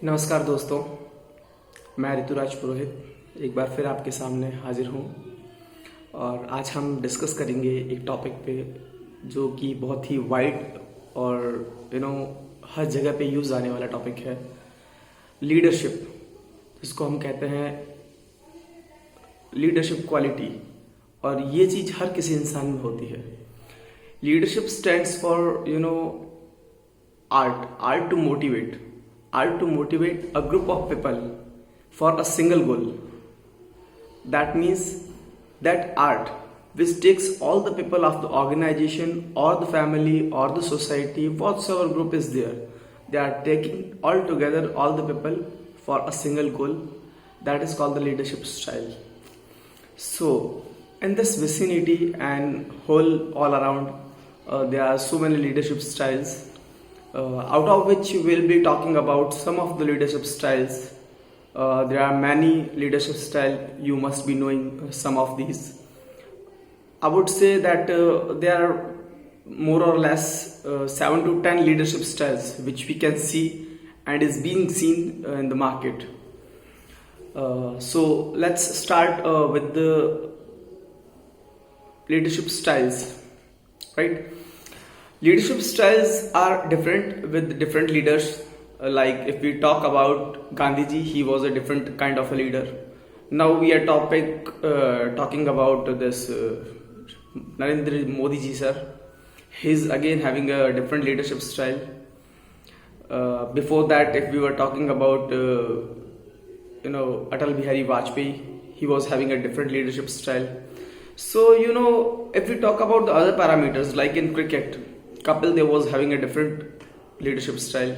नमस्कार दोस्तों, मैं ऋतुराज पुरोहित एक बार फिर आपके सामने हाजिर हूँ। और आज हम डिस्कस करेंगे एक टॉपिक पे जो कि बहुत ही वाइड और हर जगह पे यूज़ आने वाला टॉपिक है, लीडरशिप, जिसको हम कहते हैं लीडरशिप क्वालिटी। और ये चीज़ हर किसी इंसान में होती है। Leadership stands for art to motivate a group of people for a single goal. That means that art which takes all the people of the organization or the family or the society, whatsoever group is there, they are taking all together all the people for a single goal. That is called the leadership style. So in this vicinity and whole all around, there are so many leadership styles, out of which we'll be talking about some of the leadership styles. There are many leadership styles, you must be knowing some of these. I would say that there are more or less 7 to 10 leadership styles which we can see and is being seen in the market. So let's start with the leadership styles, right? Leadership styles are different with different leaders. Like if we talk about Gandhiji, he was a different kind of a leader. Now we are talking about this Narendra Modi ji sir. He's again having a different leadership style. Before that, if we were talking about Atal Bihari Vajpayee, he was having a different leadership style. So if we talk about the other parameters, like in cricket, Kapil Dev was having a different leadership style.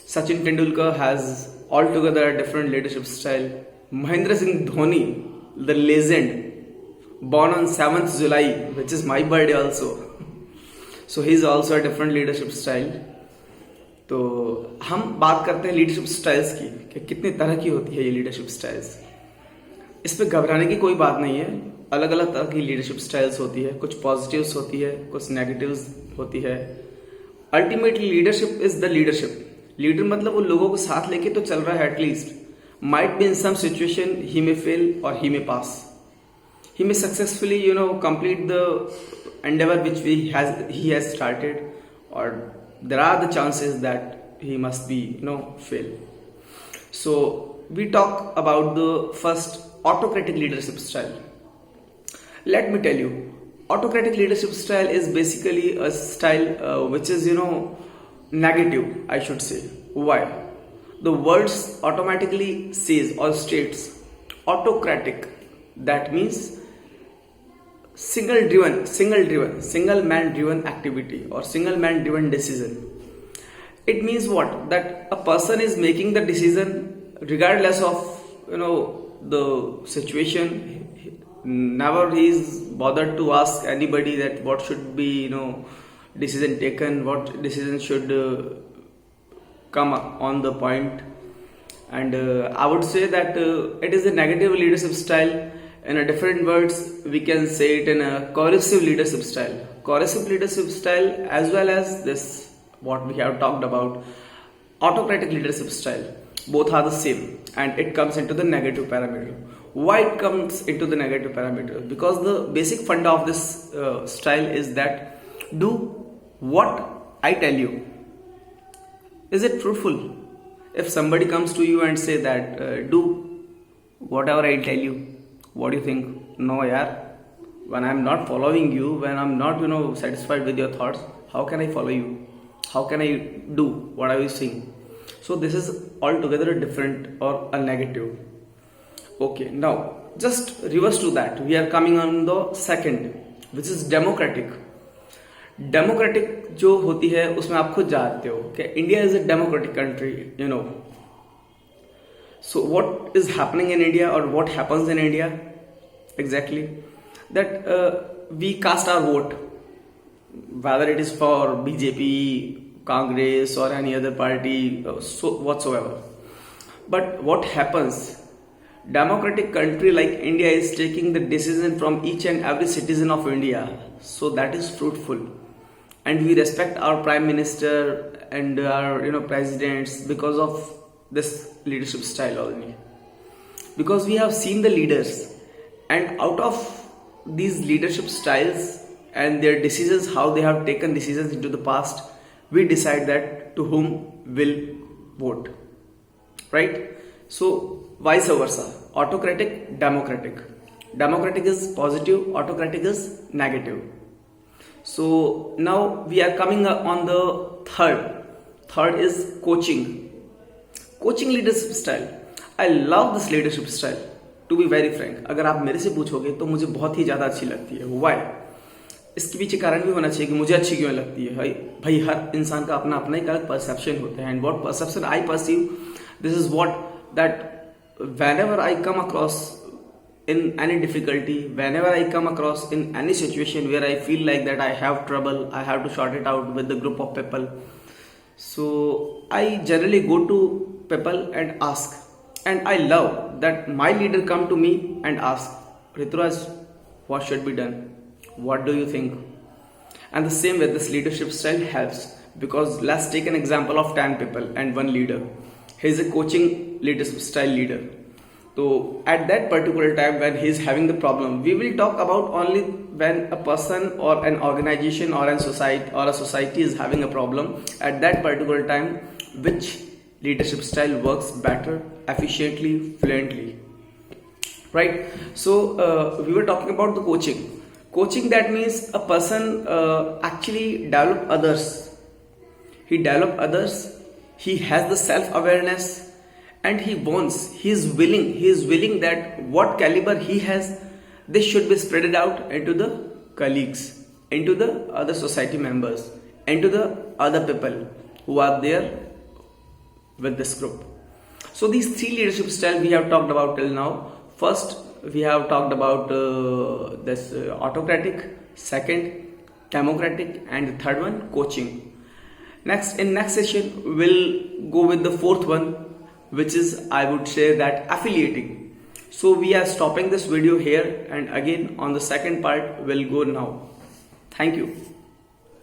Sachin Tendulkar has altogether a different leadership style. Mahendra Singh Dhoni, the legend, born on 7th July, which is my birthday also. So he's also a different leadership style. तो हम बात करते हैं leadership styles की कि कितनी तरह की होती है ये लीडरशिप स्टाइल्स। इस पे घबराने की कोई बात नहीं है। अलग अलग तरह की लीडरशिप स्टाइल्स होती है, कुछ पॉजिटिव्स होती है, कुछ नेगेटिव्स होती है। Ultimately leadership is the leadership. Leader मतलब वो लोगों को साथ लेके तो चल रहा है, at least might be in some situation he may fail और he may pass, he may successfully complete the endeavor which he has started, or there are the chances that he must be fail. So we talk about the first autocratic leadership style. Let me tell you, autocratic leadership style is basically a style which is negative, I should say. Why? The words automatically says or states autocratic, that means single man driven activity or single man driven decision. It means what? That a person is making the decision regardless of the situation. Never he is bothered to ask anybody that what should be decision taken, what decision should come on the point. And I would say that it is a negative leadership style. In a different words, we can say it in a coercive leadership style. Coercive leadership style, as well as this what we have talked about, autocratic leadership style, both are the same, and it comes into the negative parameter. Why it comes into the negative parameter? Because the basic funda of this style is that do what I tell you. Is it truthful? If somebody comes to you and say that do whatever I tell you, what do you think? No, yaar. When I'm not following you, when I'm not satisfied with your thoughts, how can I follow you? How can I do what are you saying? So this is altogether a different or a negative. Okay, now just reverse to that. We are coming on the second, which is democratic. Democratic जो होती है उसमें आप खुद जानते हो कि India is a democratic country, So what is happening in India, or what happens in India exactly? That we cast our vote, whether it is for BJP, Congress, or any other party, whatsoever. But what happens? Democratic country like India is taking the decision from each and every citizen of India, so that is fruitful. And we respect our prime minister and our presidents because of this leadership style only, because we have seen the leaders, and out of these leadership styles and their decisions, how they have taken decisions into the past, we decide that to whom will vote, right? So vice versa, autocratic, democratic. Democratic is positive, autocratic is negative. So now we are coming up on the third is coaching leadership style. I love this leadership style, to be very frank. अगर आप मेरे से पूछोगे तो मुझे बहुत ही ज़्यादा अच्छी लगती है. Why? इसके पीछे कारण भी होना चाहिए कि मुझे अच्छी क्यों लगती है. भाई हर इंसान का अपना अपना एक अलग परसेप्शन होता है, and what perception I perceive, this is what that whenever I come across in any difficulty, whenever I come across in any situation where I feel like that I have trouble, I have to sort it out with the group of people. So I generally go to people and ask, and I love that my leader come to me and ask, Rituraj, what should be done? What do you think? And the same way this leadership style helps, because let's take an example of 10 people and one leader. He is a coaching leadership style leader. So at that particular time when he is having the problem, we will talk about only when a person or an organization or a society is having a problem. At that particular time, which leadership style works better, efficiently, fluently, right? So we were talking about the coaching. That means a person actually develop others. He has the self-awareness, and he is willing that what caliber he has, this should be spread out into the colleagues, into the other society members, into the other people who are there with this group. So these three leadership styles we have talked about till now. First, we have talked about this autocratic, second democratic, and the third one coaching. In next session we'll go with the fourth one, which is, I would say, that affiliating. So we are stopping this video here, and again on the second part we'll go now. Thank you.